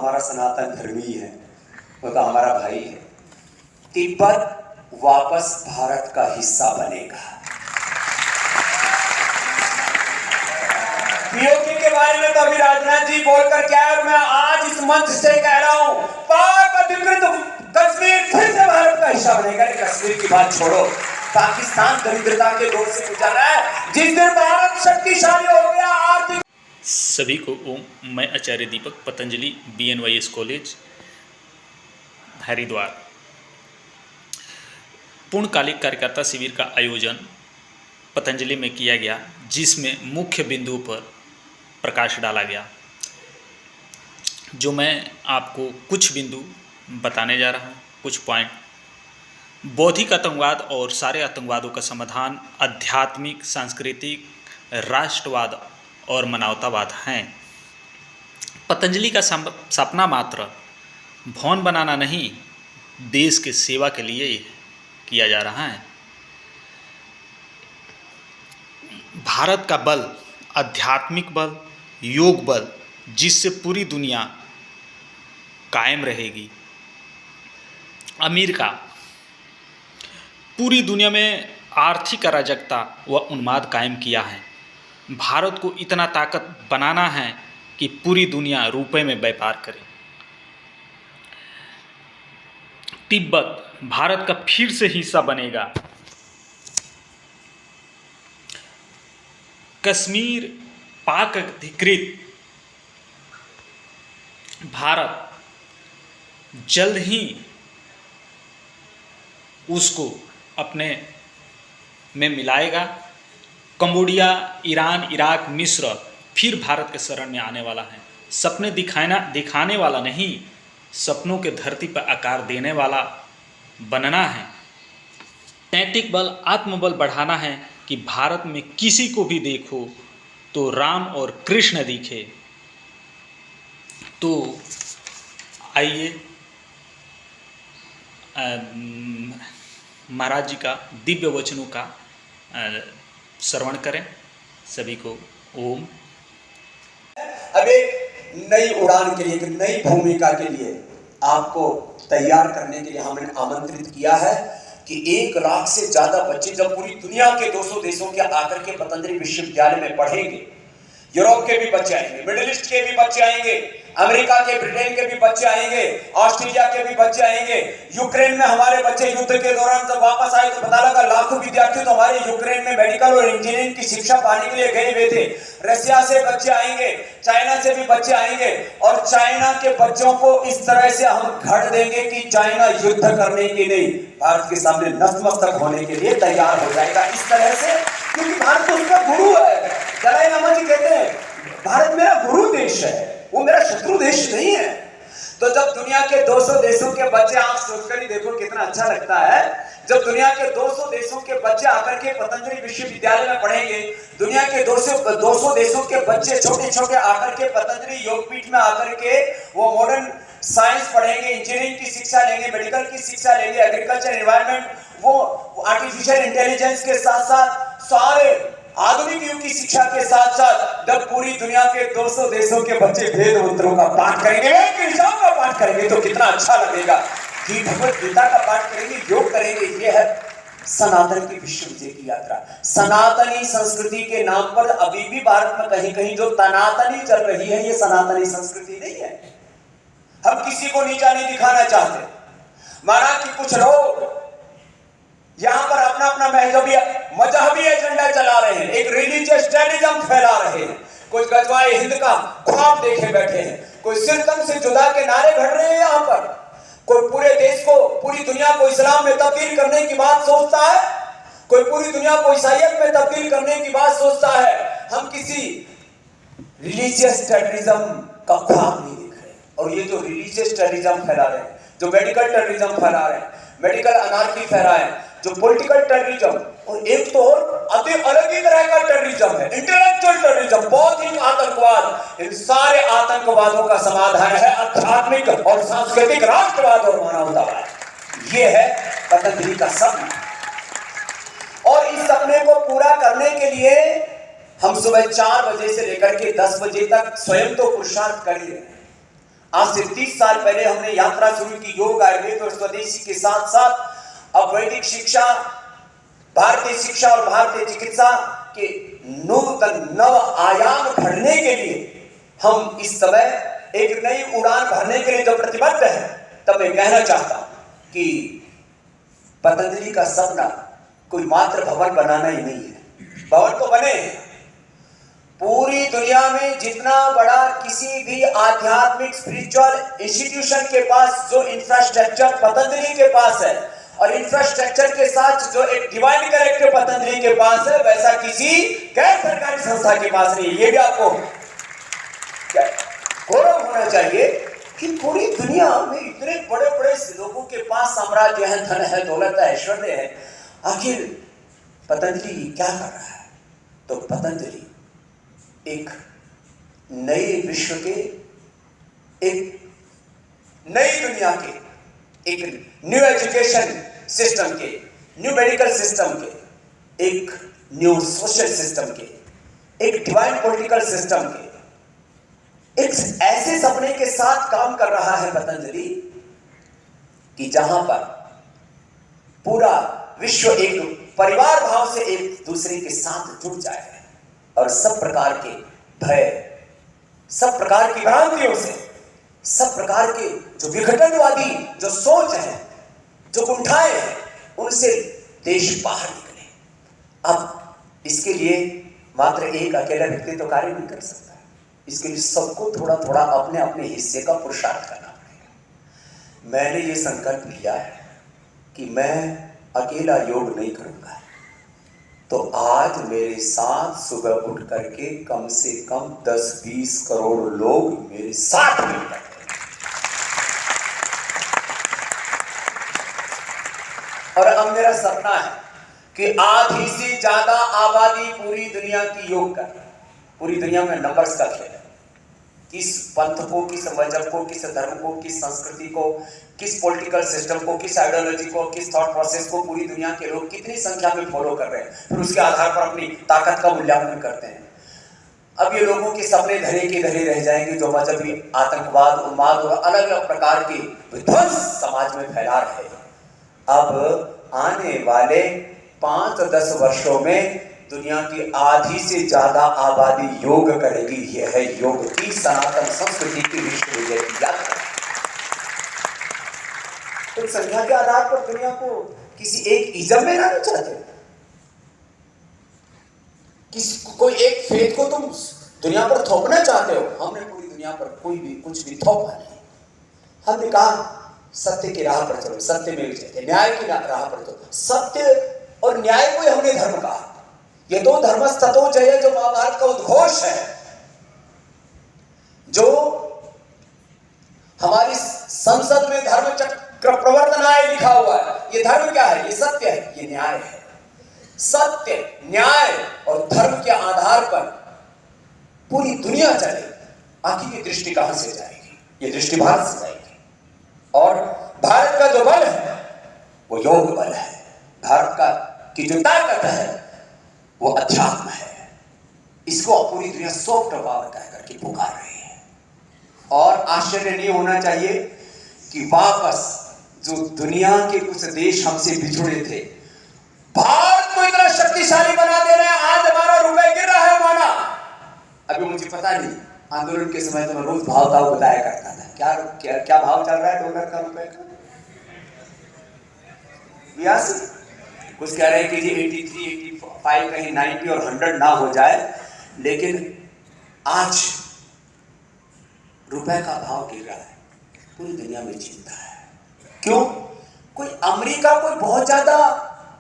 हमारा सनातन धर्मी है, वो तो हमारा भाई है। तिब्बत वापस भारत का हिस्सा बनेगा। पीओके के बारे में तो अभी राजनाथ जी बोलकर क्या है, और मैं आज इस मंच से कह रहा हूं, पाक अधिकृत कश्मीर फिर से भारत का हिस्सा बनेगा। कश्मीर की बात छोड़ो, पाकिस्तान दरिद्रता के दौर से गुजर रहा है। जिस दिन भारत शक्तिशाली हो गया आर्थिक। सभी को ओम। मैं आचार्य दीपक, पतंजलि BNYS कॉलेज हरिद्वार। पूर्णकालिक कार्यकर्ता शिविर का आयोजन पतंजलि में किया गया, जिसमें मुख्य बिंदुओं पर प्रकाश डाला गया, जो मैं आपको कुछ बिंदु बताने जा रहा हूँ, कुछ पॉइंट। बौद्धिक आतंकवाद और सारे आतंकवादों का समाधान आध्यात्मिक, सांस्कृतिक, राष्ट्रवाद और मानवतावाद हैं। पतंजलि का सपना मात्र भवन बनाना नहीं, देश के सेवा के लिए किया जा रहा है। भारत का बल आध्यात्मिक बल, योग बल, जिससे पूरी दुनिया कायम रहेगी। अमेरिका पूरी दुनिया में आर्थिक अराजकता व उन्माद कायम किया है। भारत को इतना ताकत बनाना है कि पूरी दुनिया रुपए में व्यापार करे। तिब्बत भारत का फिर से हिस्सा बनेगा। कश्मीर पाक अधिकृत भारत जल्द ही उसको अपने में मिलाएगा। कंबोडिया, ईरान, इराक, मिस्र फिर भारत के शरण में आने वाला है। सपने दिखाने वाला नहीं, सपनों के धरती पर आकार देने वाला बनना है। नैतिक बल, आत्मबल बढ़ाना है कि भारत में किसी को भी देखो तो राम और कृष्ण दिखे। तो आइए महाराज जी का दिव्य वचनों का श्रवण करें। सभी को ओम। अब एक नई उड़ान के लिए, एक नई भूमिका के लिए आपको तैयार करने के लिए हमने आमंत्रित किया है कि 1 लाख से ज्यादा बच्चे जब पूरी दुनिया के 200 देशों के आकर के पतंजलि विश्वविद्यालय में पढ़ेंगे, यूरोप के भी बच्चे आएंगे, मिडिल ईस्ट के भी बच्चे आएंगे, अमेरिका के, ब्रिटेन के भी बच्चे आएंगे, ऑस्ट्रेलिया के भी बच्चे आएंगे। यूक्रेन में हमारे बच्चे युद्ध के दौरान जब वापस आए तो पता लगा लाखों विद्यार्थी तो हमारे यूक्रेन में मेडिकल और इंजीनियरिंग की शिक्षा पाने के लिए गए हुए थे। रशिया से बच्चे आएंगे, चाइना से भी बच्चे आएंगे, और चाइना के बच्चों को इस तरह से हम घड़ देंगे कि चाइना युद्ध करने के लिए भारत के सामने नतमस्तक होने के लिए तैयार हो जाएगा। इस तरह से, क्योंकि भारत तो उसका गुरु है। दलाई लामा जी कहते हैं भारत मेरा गुरु देश है, वो मेरा शत्रु देश नहीं है। तो जब दुनिया के 200 देशों के बच्चे, आप सोचकर ही देखो कितना अच्छा लगता है, जब दुनिया के 200 देशों के बच्चे आकर के पतंजलि विश्वविद्यालय में पढ़ेंगे, दुनिया के 200 देशों के बच्चे छोटे छोटे आकर के पतंजलि योगपीठ में आकर के वो मॉडर्न साइंस पढ़ेंगे, इंजीनियरिंग की शिक्षा लेंगे, मेडिकल की शिक्षा लेंगे, एग्रीकल्चर, एनवायरमेंट, वो आर्टिफिशियल इंटेलिजेंस के साथ साथ सारे आधुनिक युग की शिक्षा के साथ साथ जब पूरी दुनिया के 200 देशों के बच्चे वेद मंत्रों का पाठ करेंगे, गिरजाओं का पाठ करेंगे, तो कितना अच्छा लगेगा। कि भगवत गीता का पाठ करेंगे, योग करेंगे। ये है सनातन की विश्व विजय की यात्रा। सनातनी संस्कृति के नाम पर अभी भी भारत में कहीं कहीं जो तनातनी चल रही है, ये सनातनी संस्कृति नहीं है। हम किसी को नीचा नहीं दिखाना चाहते। माना कि कुछ लोग यहां पर अपना अपना मजहबी एजेंडा चला रहे हैं, एक रिलीजियस टेररिज्म फैला रहे हैं। कुछ गजवाए हिंद का ख्वाब देखे बैठे हैं, कोई सिरकम से जुदा के नारे घड़ रहे हैं यहाँ पर, कोई पूरे देश को, पूरी दुनिया को इस्लाम में तब्दील करने की बात सोचता है, कोई पूरी दुनिया को ईसाईयत में तब्दील करने की बात सोचता है। हम किसी रिलीजियस टेररिज्म का ख्वाब नहीं देख रहे। और ये जो रिलीजियस टेररिज्म फैला रहे हैं, जो मेडिकल टेररिज्म फैला रहे हैं, मेडिकल अनार्की फैला है, जो पॉलिटिकल टेररिज्म, और एक तो और अलग ही तरह का टेररिज्म है, इंटेलेक्चुअल टेररिज्म, बौद्धिक आतंकवाद। इन सारे आतंकवादों का समाधान है आध्यात्मिक और सांस्कृतिक राष्ट्रवाद और मानवतावाद। ये है पतंजलि का सपना। और इस सपने को पूरा करने के लिए हम सुबह 4 बजे से लेकर के 10 बजे तक स्वयं तो पुरुषार्थ कर ही रहे हैं। आज से 30 साल पहले हमने यात्रा शुरू की योग, आयुर्वेद और स्वदेशी के साथ साथ अब वैदिक शिक्षा, भारतीय शिक्षा और भारतीय चिकित्सा के नूतन नव आयाम भरने के लिए हम इस समय एक नई उड़ान भरने के लिए जो प्रतिबद्ध है, तब मैं कहना चाहता हूं कि पतंजलि का सपना कोई मात्र भवन बनाना ही नहीं है। भवन तो बने हैं, पूरी दुनिया में जितना बड़ा किसी भी आध्यात्मिक स्पिरिचुअल इंस्टीट्यूशन के पास जो इंफ्रास्ट्रक्चर पतंजलि के पास है, और इंफ्रास्ट्रक्चर के साथ जो एक डिवाइन करेक्टर पतंजलि के पास है, वैसा किसी गैर सरकारी संस्था के पास नहीं है। ये भी आपको गौरव होना चाहिए कि पूरी दुनिया में इतने बड़े बड़े लोगों के पास साम्राज्य है, धन है, दौलत है, ऐश्वर्य है, आखिर पतंजलि क्या कर रहा है? तो पतंजलि एक नए विश्व के, एक नई दुनिया के, एक न्यू एजुकेशन सिस्टम के, न्यू मेडिकल सिस्टम के, एक न्यू सोशल सिस्टम के, एक डिवाइन पॉलिटिकल सिस्टम के, एक ऐसे सपने के साथ काम कर रहा है पतंजलि कि जहां पर पूरा विश्व एक परिवार भाव से एक दूसरे के साथ जुड़ जाए और सब प्रकार के भय, सब प्रकार की भ्रांतियों से, सब प्रकार के जो विघटनवादी जो सोच है, जो कुंठाएं हैं, उनसे देश बाहर निकले। अब इसके लिए मात्र एक अकेला व्यक्ति तो कार्य नहीं कर सकता, इसके लिए सबको थोड़ा थोड़ा अपने अपने हिस्से का पुरुषार्थ करना पड़ेगा। मैंने ये संकल्प लिया है कि मैं अकेला योग नहीं करूंगा, तो आज मेरे साथ सुबह उठ करके कम से कम 10-20 करोड़ लोग मेरे साथ मिलकर, और अब मेरा सपना है कि आधी से ज्यादा आबादी पूरी दुनिया की योग कर। पूरी दुनिया में नंबर्स का खेल है, किस पंथ को, किस मजहब को, किस धर्म को, किस संस्कृति को, किस पॉलिटिकल सिस्टम को, किस आइडियोलॉजी को, किस थॉट प्रोसेस को पूरी दुनिया के लोग कितनी संख्या में फॉलो कर रहे हैं, फिर उसके आधार पर अपनी ताकत का मूल्यांकन करते हैं। अब ये लोगों के सपने धरे के धरे रह जाएंगे जो मजहबी आतंकवाद, उन्माद और अलग अलग प्रकार के विध्वंस समाज में फैला रहे हैं। अब आने वाले 5-10 वर्षों में दुनिया की आधी से ज्यादा आबादी योग करेगी। यह है योग की सनातन संस्कृति की विश्व विजय की यात्रा। तो संख्या के आधार पर दुनिया को किसी एक इज़म में लाना चाहते हो, कोई एक फेथ को तुम दुनिया पर थोपना चाहते हो। हमने पूरी दुनिया पर कोई भी कुछ भी थोपा नहीं। हमने कहा सत्य की राह पर चलो, सत्य में विजय, न्याय की राह पर चलो। सत्य और न्याय को हमने धर्म कहा। ये दो धर्मस्ततो जय जो महाभारत का उद्घोष है, जो हमारी संसद में धर्म चक्र प्रवर्तनाय लिखा हुआ है। ये धर्म क्या है? ये सत्य है, ये न्याय है। सत्य, न्याय और धर्म के आधार पर पूरी दुनिया चले, आखिर की दृष्टि कहां से जाएगी? ये दृष्टि भारत से जाएगी। और भारत का जो बल है वो योग बल है। भारत का की जो ताकत है वो अध्यात्म है। इसको पूरी दुनिया सॉफ्ट पावर कह करके पुकार रही है। और आश्चर्य नहीं होना चाहिए कि वापस जो दुनिया के कुछ देश हमसे बिछुड़े थे, भारत को इतना शक्तिशाली बना दे रहे हैं। आज हमारा रुपए गिर रहा है माना। अभी मुझे पता नहीं, आंदोलन के समय तो मैं रोज भाव ताव बताया करता था। क्या भाव चल रहा है डॉलर का, रुपए का? कुछ कह रहे हैं कि जी 83, 85, कहीं 90 और 100 ना हो जाए, लेकिन आज रुपए का भाव गिर रहा है। पूरी दुनिया में चिंता है। क्यों? कोई अमेरिका कोई बहुत ज्यादा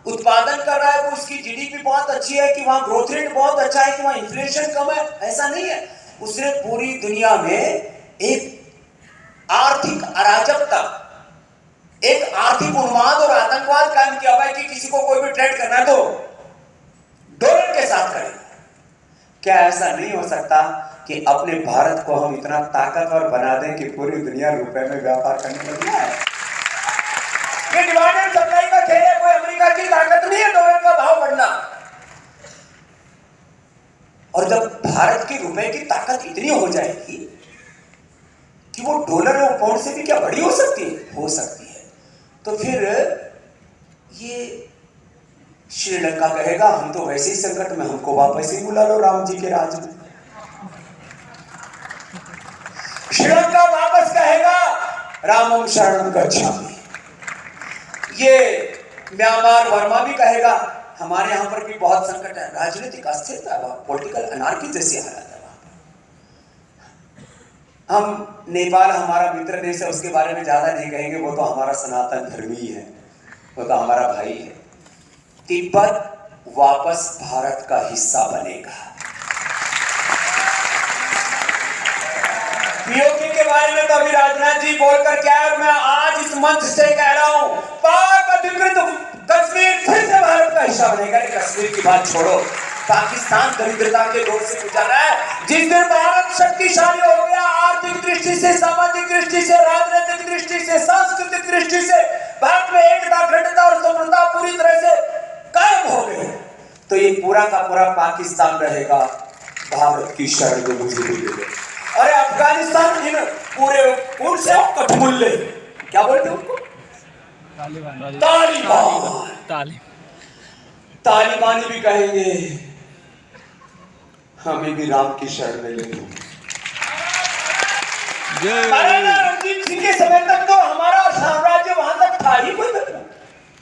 उत्पादन कर रहा है, उसकी जीडीपी बहुत अच्छी है, कि वहां ग्रोथ रेट बहुत अच्छा है, कि वहां इन्फ्लेशन कम है, ऐसा नहीं है। उसने पूरी दुनिया में एक आर्थिक अराजकता, एक आर्थिक उन्माद और आतंकवाद कायम किया हुआ है कि किसी को कोई भी ट्रेड करना है तो डॉलर के साथ करेगा। क्या ऐसा नहीं हो सकता कि अपने भारत को हम इतना ताकतवर बना दें कि पूरी दुनिया रुपए में व्यापार करने लग जाए? ये डिमांड एंड सप्लाई का खेल है, कोई अमेरिका की ताकत नहीं है डॉलर का भाव बढ़ना। और जब भारत के रुपए की ताकत इतनी हो जाएगी कि वो डॉलर और पाउंड से भी क्या बड़ी हो सकती है? हो सकती है। तो फिर ये श्रीलंका कहेगा हम तो वैसे ही संकट में, हमको वापस ही बुला लो राम जी के राज में। श्रीलंका वापस कहेगा रामम शरणम गच्छामि। ये म्यांमार वर्मा भी कहेगा हमारे यहाँ पर भी बहुत संकट है, राजनीतिक अस्थिरता, पॉलिटिकल अनार्की जैसी हालत है वहां पर। हम नेपाल हमारा मित्र देश है, उसके बारे में ज्यादा नहीं कहेंगे, वो तो हमारा सनातन धर्मी है, वो तो हमारा भाई है। तिब्बत वापस भारत का हिस्सा बनेगा। पीओके के बारे में तो अभी राजनाथ जी बोलकर क्या है, और मैं आज इस मंच से कह रहा हूं, पाक अधिकृत कश्मीर फिर से भारत का हिस्सा बनेगा। कश्मीर की बात छोड़ो, पाकिस्तान दरिद्रता के दौर से गुजर रहा है। जिस दिन भारत शक्तिशाली हो गया, आर्थिक दृष्टि से, सामाजिक दृष्टि से, राजनीतिक दृष्टि से, सांस्कृतिक दृष्टि से भारत में एकता, अखंडता और समृद्धता पूरी तरह से कायम हो गई, तो ये पूरा का पूरा पाकिस्तान रहेगा भारत की शरण में मुझे। अरे अफगानिस्तान इन पूरे कौन से कठमुल्ले क्या बोलते हैं उनको? तालिबान। तालिबानी भी कहेंगे हमें भी राम की शरण में ले लो। रणजीत सिंह के समय तक तो हमारा साम्राज्य वहां तक था ही,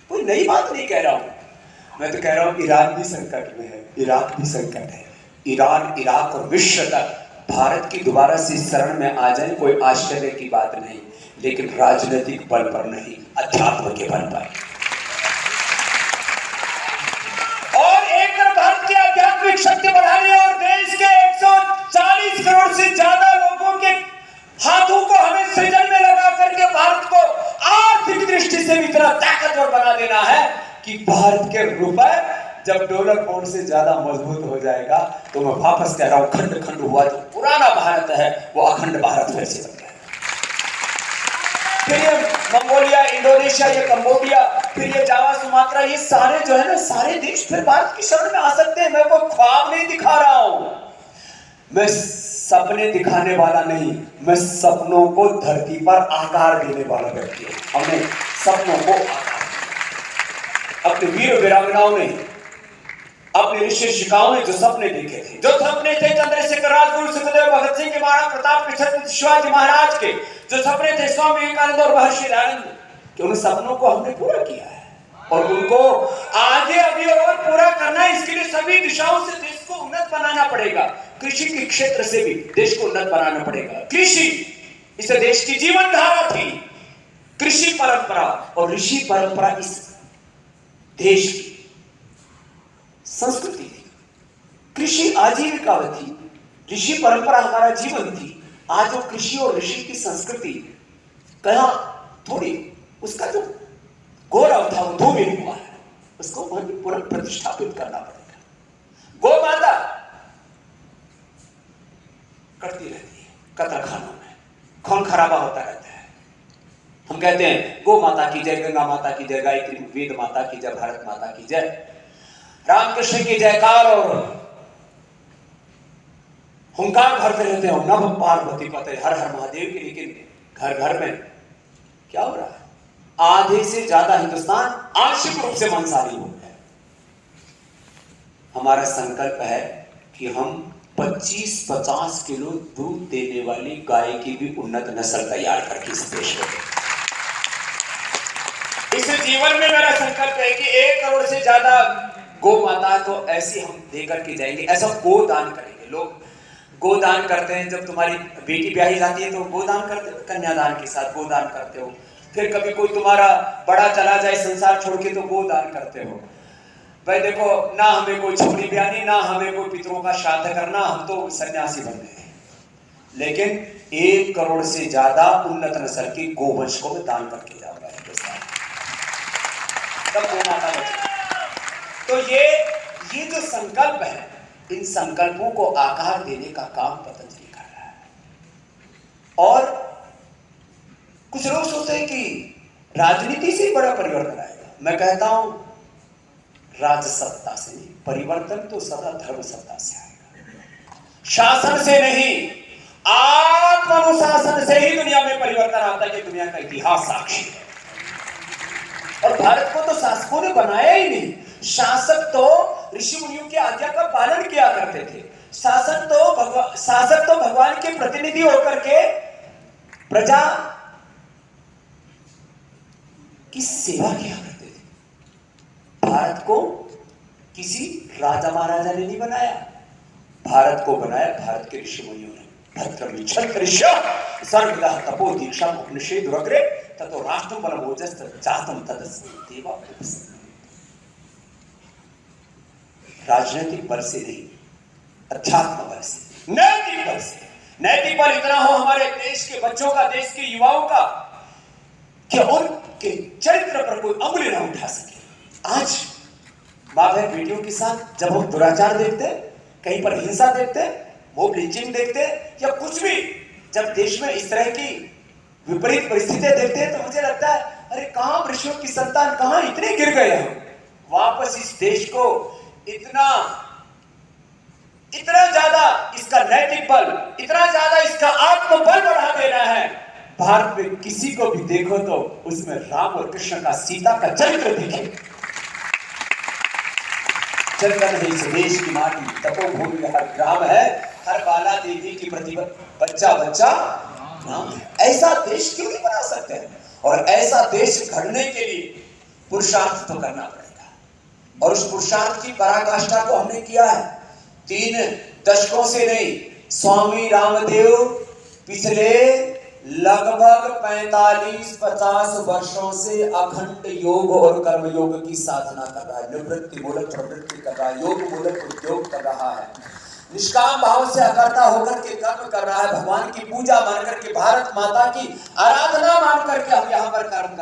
कोई नई बात नहीं कह रहा हूं। मैं तो कह रहा हूं ईरान भी संकट में है, इराक भी संकट है। ईरान, इराक और विश्व तक भारत की दोबारा से शरण में आ जाए कोई आश्चर्य की बात नहीं, लेकिन राजनीतिक बल पर नहीं, अध्यात्म के बल पर। और एक तरफ भारत की आध्यात्मिक शक्ति बढ़ाने और देश के 140 करोड़ से ज्यादा लोगों के हाथों को हमें सृजन में लगा करके भारत को आर्थिक दृष्टि से भी इतना ताकतवर बना देना है कि भारत के रुपए जब डॉलर पाउंड से ज्यादा मजबूत हो जाएगा, तो मैं वापस कह रहा हूं खंड खंड हुआ जो पुराना भारत है वो अखंड भारत फिर से बन गया। फिर ये मंगोलिया, इंडोनेशिया, ये कंबोडिया, फिर ये जावा, सुमात्रा, ये सारे जो है ना, सारे देश फिर भारत की शरण में आ सकते हैं। मैं कोई ख्वाब नहीं दिखा रहा हूं, मैं सपने दिखाने वाला नहीं, मैं सपनों को धरती पर आकार देने वाला व्यक्ति हूं। हमने सपनों को आकार, अपने वीर वीरांगनाओं ने, अपने ऋषि शिक्षाओं ने जो सपने देखे थे, जो सपने थे चंद्रशेखर, राजगुरु, सुखदेव, भगत सिंह के, महाराणा प्रताप के, छत्रपति शिवाजी महाराज के, जो सपने थे स्वामी विवेकानंद और महर्षि दयानंद के, उन सपनों को हमने पूरा किया है और उनको आगे अभी और पूरा करना है। इसके लिए सभी दिशाओं से देश को उन्नत बनाना पड़ेगा। कृषि के क्षेत्र से भी देश को उन्नत बनाना पड़ेगा। कृषि इस देश की जीवन धारा थी, कृषि परंपरा, और ऋषि परंपरा इस देश की संस्कृति थी। कृषि आजीविका थी, ऋषि परंपरा हमारा जीवन थी। आज जो कृषि और ऋषि की संस्कृति कहा थोड़ी, उसका जो गौरव था वो धूमिल हुआ है, उसको पुनः प्रतिष्ठापित करना पड़ेगा। गौ माता करती रहती है कत्लखानों में, खून खराबा होता रहता है। हम कहते हैं गौ माता की जय, गंगा माता की जय, गायत्री वेद माता की जय, भारत माता की जय, रामकृष्ण की जयकार और हुंकार भरते रहते हो, नभ पार्वती पते, हर हर महादेव की। लेकिन घर घर में क्या हो रहा है? आधे से ज्यादा हिंदुस्तान आंशिक रूप से मांसाहारी हो गया। हमारा संकल्प है कि हम 25-50 किलो दूध देने वाली गाय की भी उन्नत नस्ल तैयार करके इस देश को दें। इस जीवन में मेरा संकल्प है कि 1 करोड़ से ज्यादा गौ माता तो ऐसी हम देकर के जाएंगे। ऐसा गोदान करेंगे। लोग गोदान करते हैं, जब तुम्हारी बेटी ब्याही जाती है तो गोदान करते हो, कन्यादान के साथ गोदान करते हो। फिर कभी कोई तुम्हारा बड़ा चला जाए संसार छोड़ के तो गोदान करते हो। भाई देखो, ना हमें कोई छोटी ब्यानी, ना हमें कोई पितरों का श्राद्ध करना, हम तो सन्यासी बन गए। लेकिन 1 करोड़ से ज्यादा उन्नत नस्ल की गोवंश को मैं दान करके जाऊंगा हिंदुस्तान, तब गौ माता बचेगी। तो ये जो संकल्प है, इन संकल्पों को आकार देने का काम पतंजलि कर रहा है। और कुछ लोग सोचते हैं कि राजनीति से बड़ा परिवर्तन आएगा। मैं कहता हूं राजसत्ता से परिवर्तन तो सदा धर्म सत्ता से आएगा, शासन से नहीं। आत्मानुशासन से ही दुनिया में परिवर्तन आता है, दुनिया का इतिहास साक्षी है। और भारत को तो शासकों ने बनाया ही नहीं, शासक तो ऋषि मुनियों की आज्ञा का पालन किया करते थे। शासक तो भगवान के प्रतिनिधि होकर के प्रजा की सेवा किया करते थे। भारत को किसी राजा महाराजा ने नहीं बनाया, भारत को बनाया भारत के ऋषि मुनियों ने। भद्रम छत्रिष्य सर्वदा तपो दीक्षा उपनिषेद दुरग्रे ततो राष्ट्रम बलमोजस जातम तदस्ति देवा। राजनीतिक बल से नहीं, अध्यात्म बल से, नैतिक बल से। नैतिक बल इतना हो हमारे देश के बच्चों का, देश के युवाओं का, कि उनके चरित्र पर कोई अंगुली ना उठा सके। आज माँ बहन बेटियों के साथ जब हम दुराचार देखते, कहीं पर हिंसा देखते, मॉब लिंचिंग देखते या कुछ भी, जब देश में इस तरह की विपरीत परिस्थितियां देखते हैं तो मुझे लगता है अरे कहां ऋषियों की संतान, कहां इतने गिर गए हम। वापस इस देश को इतना ज्यादा इसका नैतिक बल, इतना ज्यादा इसका आत्मबल बढ़ा देना है। भारत में किसी को भी देखो तो उसमें राम और कृष्ण का, सीता का चरित्र दिखे। चंदन है इस देश की माटी, तपोभूमि हर ग्राम है, हर बाला देवी की प्रतिभा, बच्चा बच्चा नाम है। ऐसा देश क्यों नहीं बना सकते हैं? और ऐसा देश गढ़ने के लिए पुरुषार्थ तो करना पड़ेगा, और उस पुरुषार्थ की पराकाष्ठा को हमने किया है 3 दशकों से नहीं। स्वामी रामदेव पिछले लगभग 45-50 वर्षों से अखंड योग और कर्म योग की साधना कर रहा है। निवृत्ति मूलक प्रवृत्ति कर रहा है, योग मूलक उद्योग कर रहा है, निष्काम भाव से अकर्ता होकर के कर्म कर रहा है, भगवान की पूजा मान करके, भारत माता की आराधना मान करके हम यहाँ पर कर्म कर